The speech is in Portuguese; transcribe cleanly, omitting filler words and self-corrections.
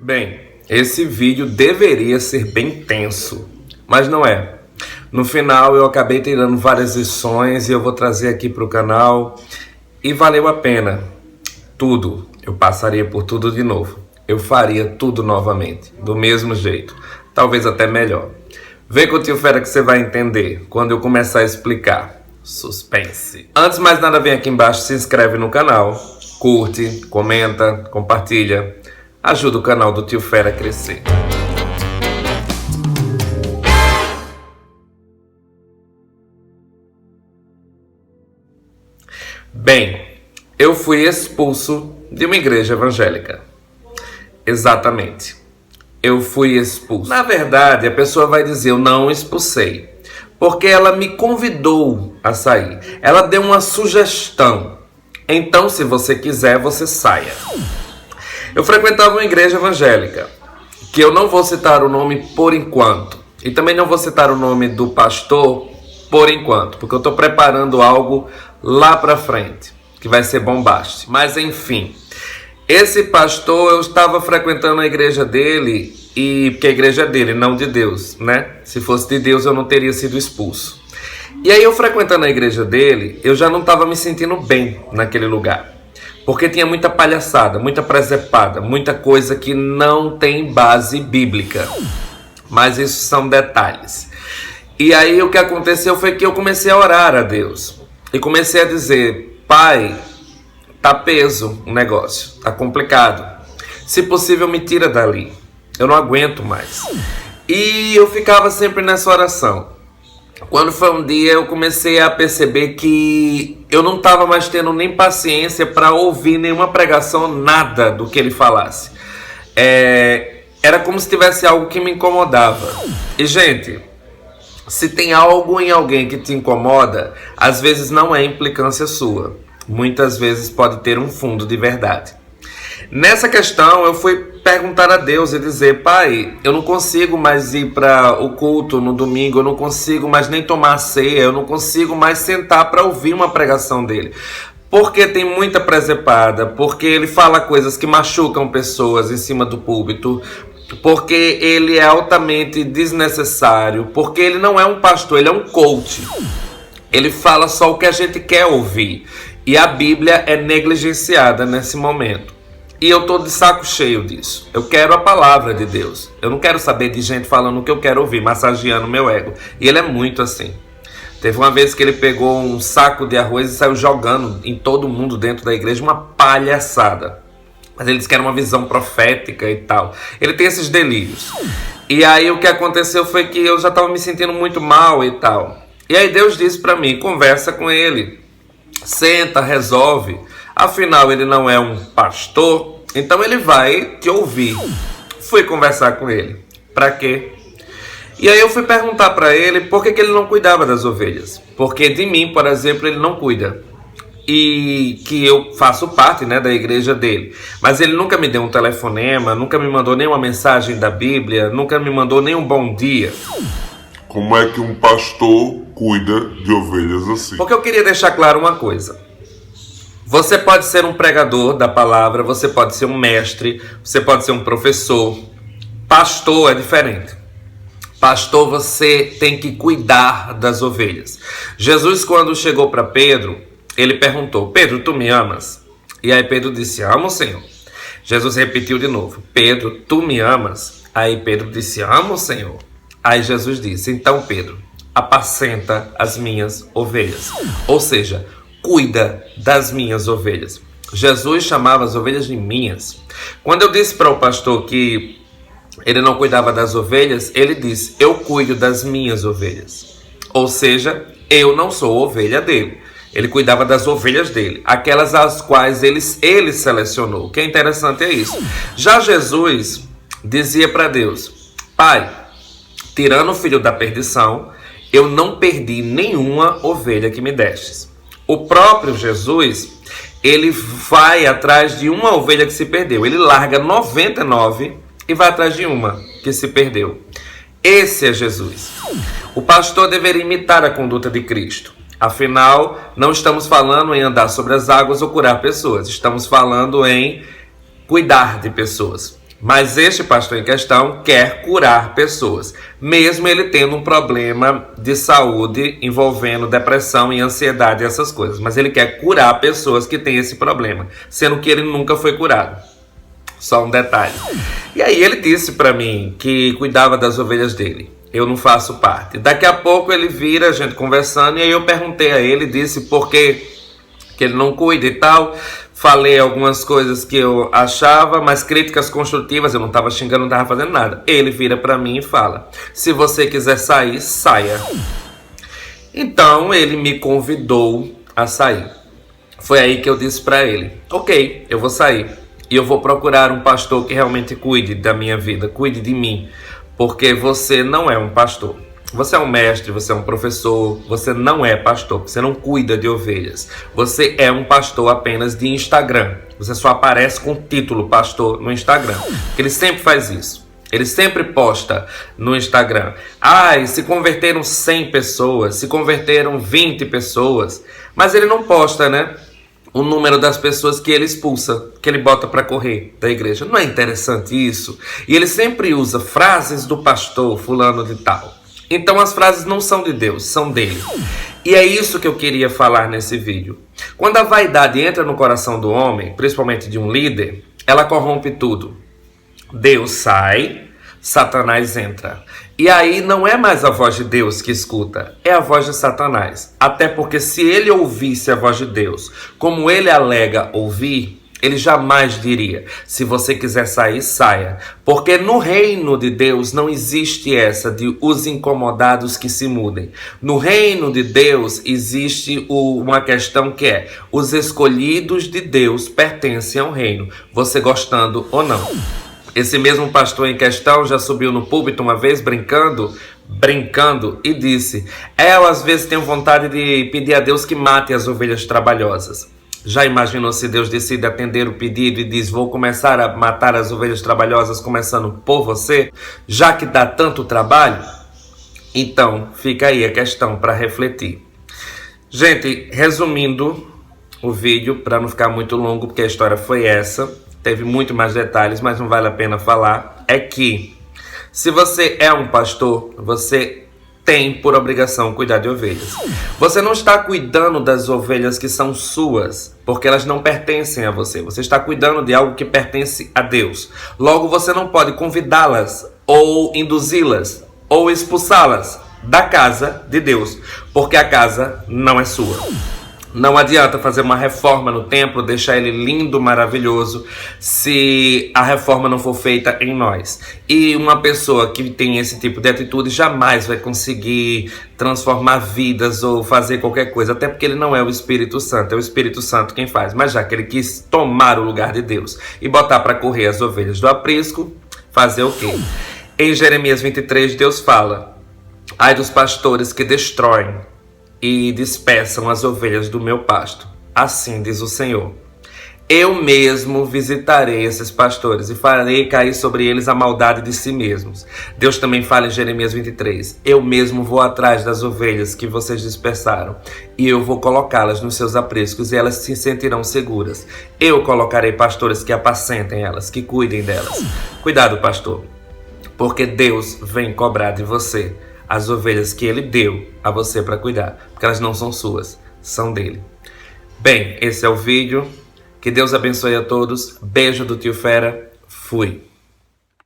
Bem, esse vídeo deveria ser bem tenso, mas não é. No final eu acabei tirando várias lições e eu vou trazer aqui para o canal e valeu a pena. Tudo, eu passaria por tudo de novo. Eu faria tudo novamente, do mesmo jeito, talvez até melhor. Vem com o Tio Fera que você vai entender quando eu começar a explicar. Suspense. Antes de mais nada, vem aqui embaixo, se inscreve no canal, curte, comenta, compartilha. Ajuda o canal do Tio Fera a crescer. Bem, eu fui expulso de uma igreja evangélica. Exatamente. Eu fui expulso. Na verdade, a pessoa vai dizer, eu não expulsei. Porque ela me convidou a sair. Ela deu uma sugestão. Então, se você quiser, você saia. Eu frequentava uma igreja evangélica, que eu não vou citar o nome por enquanto. E também não vou citar o nome do pastor por enquanto, porque eu estou preparando algo lá para frente, que vai ser bombástico. Mas enfim, esse pastor, eu estava frequentando a igreja dele, porque a igreja é dele, não de Deus, né? Se fosse de Deus, eu não teria sido expulso. E aí eu frequentando a igreja dele, eu já não estava me sentindo bem naquele lugar. Porque tinha muita palhaçada, muita presepada, muita coisa que não tem base bíblica. Mas isso são detalhes. E aí o que aconteceu foi que eu comecei a orar a Deus. E comecei a dizer, Pai, tá peso o negócio, tá complicado. Se possível, me tira dali. Eu não aguento mais. E eu ficava sempre nessa oração. Quando foi um dia, eu comecei a perceber que eu não estava mais tendo nem paciência para ouvir nenhuma pregação, nada do que ele falasse. Era como se tivesse algo que me incomodava. E, gente, se tem algo em alguém que te incomoda, às vezes não é implicância sua. Muitas vezes pode ter um fundo de verdade. Nessa questão, eu fui perguntar a Deus e dizer, Pai, eu não consigo mais ir para o culto no domingo, eu não consigo mais nem tomar a ceia, eu não consigo mais sentar para ouvir uma pregação dele. Porque tem muita presepada, porque ele fala coisas que machucam pessoas em cima do púlpito, porque ele é altamente desnecessário, porque ele não é um pastor, ele é um coach. Ele fala só o que a gente quer ouvir. E a Bíblia é negligenciada nesse momento. E eu tô de saco cheio disso. Eu quero a palavra de Deus. Eu não quero saber de gente falando o que eu quero ouvir, massageando o meu ego. E ele é muito assim. Teve uma vez que ele pegou um saco de arroz e saiu jogando em todo mundo dentro da igreja, uma palhaçada. Mas ele disse que era uma visão profética e tal. Ele tem esses delírios. E aí o que aconteceu foi que eu já estava me sentindo muito mal e tal. E aí Deus disse para mim, conversa com ele. Senta, resolve. Afinal, ele não é um pastor, então ele vai te ouvir. Fui conversar com ele. Para quê? E aí eu fui perguntar para ele por que ele não cuidava das ovelhas. Porque de mim, por exemplo, ele não cuida. E que eu faço parte, né, da igreja dele. Mas ele nunca me deu um telefonema, nunca me mandou nenhuma mensagem da Bíblia, nunca me mandou nenhum bom dia. Como é que um pastor cuida de ovelhas assim? Porque eu queria deixar claro uma coisa. Você pode ser um pregador da palavra, você pode ser um mestre, você pode ser um professor. Pastor é diferente. Pastor, você tem que cuidar das ovelhas. Jesus, quando chegou para Pedro, ele perguntou, Pedro, tu me amas? E aí Pedro disse, amo, Senhor. Jesus repetiu de novo, Pedro, tu me amas? Aí Pedro disse, amo, Senhor. Aí Jesus disse, então Pedro, apacenta as minhas ovelhas. Ou seja, cuida das minhas ovelhas. Jesus chamava as ovelhas de minhas. Quando eu disse para o pastor que ele não cuidava das ovelhas, ele disse, eu cuido das minhas ovelhas. Ou seja, eu não sou ovelha dele. Ele cuidava das ovelhas dele, aquelas as quais ele selecionou. O que é interessante é isso. Já Jesus dizia para Deus, Pai, tirando o filho da perdição, eu não perdi nenhuma ovelha que me destes. O próprio Jesus, ele vai atrás de uma ovelha que se perdeu. Ele larga 99 e vai atrás de uma que se perdeu. Esse é Jesus. O pastor deveria imitar a conduta de Cristo. Afinal, não estamos falando em andar sobre as águas ou curar pessoas. Estamos falando em cuidar de pessoas. Mas este pastor em questão quer curar pessoas, mesmo ele tendo um problema de saúde envolvendo depressão e ansiedade e essas coisas. Mas ele quer curar pessoas que têm esse problema, sendo que ele nunca foi curado. Só um detalhe. E aí ele disse para mim que cuidava das ovelhas dele. Eu não faço parte. Daqui a pouco ele vira, a gente conversando, e aí eu perguntei a ele, disse por que ele não cuida e tal. Falei algumas coisas que eu achava, mas críticas construtivas, eu não estava xingando, não estava fazendo nada. Ele vira para mim e fala: se você quiser sair, saia. Então ele me convidou a sair. Foi aí que eu disse para ele: ok, eu vou sair. E eu vou procurar um pastor que realmente cuide da minha vida, cuide de mim. Porque você não é um pastor. Você é um mestre, você é um professor, você não é pastor, você não cuida de ovelhas. Você é um pastor apenas de Instagram. Você só aparece com o título pastor no Instagram. Porque ele sempre faz isso. Ele sempre posta no Instagram: ai, se converteram 100 pessoas, se converteram 20 pessoas. Mas ele não posta, né, o número das pessoas que ele expulsa, que ele bota para correr da igreja. Não é interessante isso? E ele sempre usa frases do pastor fulano de tal. Então as frases não são de Deus, são dele. E é isso que eu queria falar nesse vídeo. Quando a vaidade entra no coração do homem, principalmente de um líder, ela corrompe tudo. Deus sai, Satanás entra. E aí não é mais a voz de Deus que escuta, é a voz de Satanás. Até porque se ele ouvisse a voz de Deus, como ele alega ouvir, ele jamais diria: se você quiser sair, saia. Porque no reino de Deus não existe essa de os incomodados que se mudem. No reino de Deus existe uma questão que é: os escolhidos de Deus pertencem ao reino, você gostando ou não. Esse mesmo pastor em questão já subiu no púlpito uma vez brincando, e disse: eu às vezes tenho vontade de pedir a Deus que mate as ovelhas trabalhosas. Já imaginou se Deus decide atender o pedido e diz: vou começar a matar as ovelhas trabalhosas começando por você, já que dá tanto trabalho? Então fica aí a questão para refletir. Gente, resumindo o vídeo, para não ficar muito longo, porque a história foi essa. Teve muito mais detalhes, mas não vale a pena falar. É que, se você é um pastor, você tem por obrigação cuidar de ovelhas. Você não está cuidando das ovelhas que são suas, porque elas não pertencem a você. Você está cuidando de algo que pertence a Deus. Logo, você não pode convidá-las, ou induzi-las, ou expulsá-las da casa de Deus, porque a casa não é sua. Não adianta fazer uma reforma no templo, deixar ele lindo, maravilhoso, se a reforma não for feita em nós. E uma pessoa que tem esse tipo de atitude jamais vai conseguir transformar vidas ou fazer qualquer coisa, até porque ele não é o Espírito Santo, é o Espírito Santo quem faz. Mas já que ele quis tomar o lugar de Deus e botar para correr as ovelhas do aprisco, fazer o quê? Em Jeremias 23, Deus fala: ai dos pastores que destroem e dispersam as ovelhas do meu pasto. Assim diz o Senhor: eu mesmo visitarei esses pastores e farei cair sobre eles a maldade de si mesmos. Deus também fala em Jeremias 23: eu mesmo vou atrás das ovelhas que vocês dispersaram e eu vou colocá-las nos seus apriscos e elas se sentirão seguras. Eu colocarei pastores que apacentem elas, que cuidem delas. Cuidado, pastor, porque Deus vem cobrar de você as ovelhas que ele deu a você para cuidar, porque elas não são suas, são dele. Bem, esse é o vídeo. Que Deus abençoe a todos. Beijo do Tio Fera. Fui.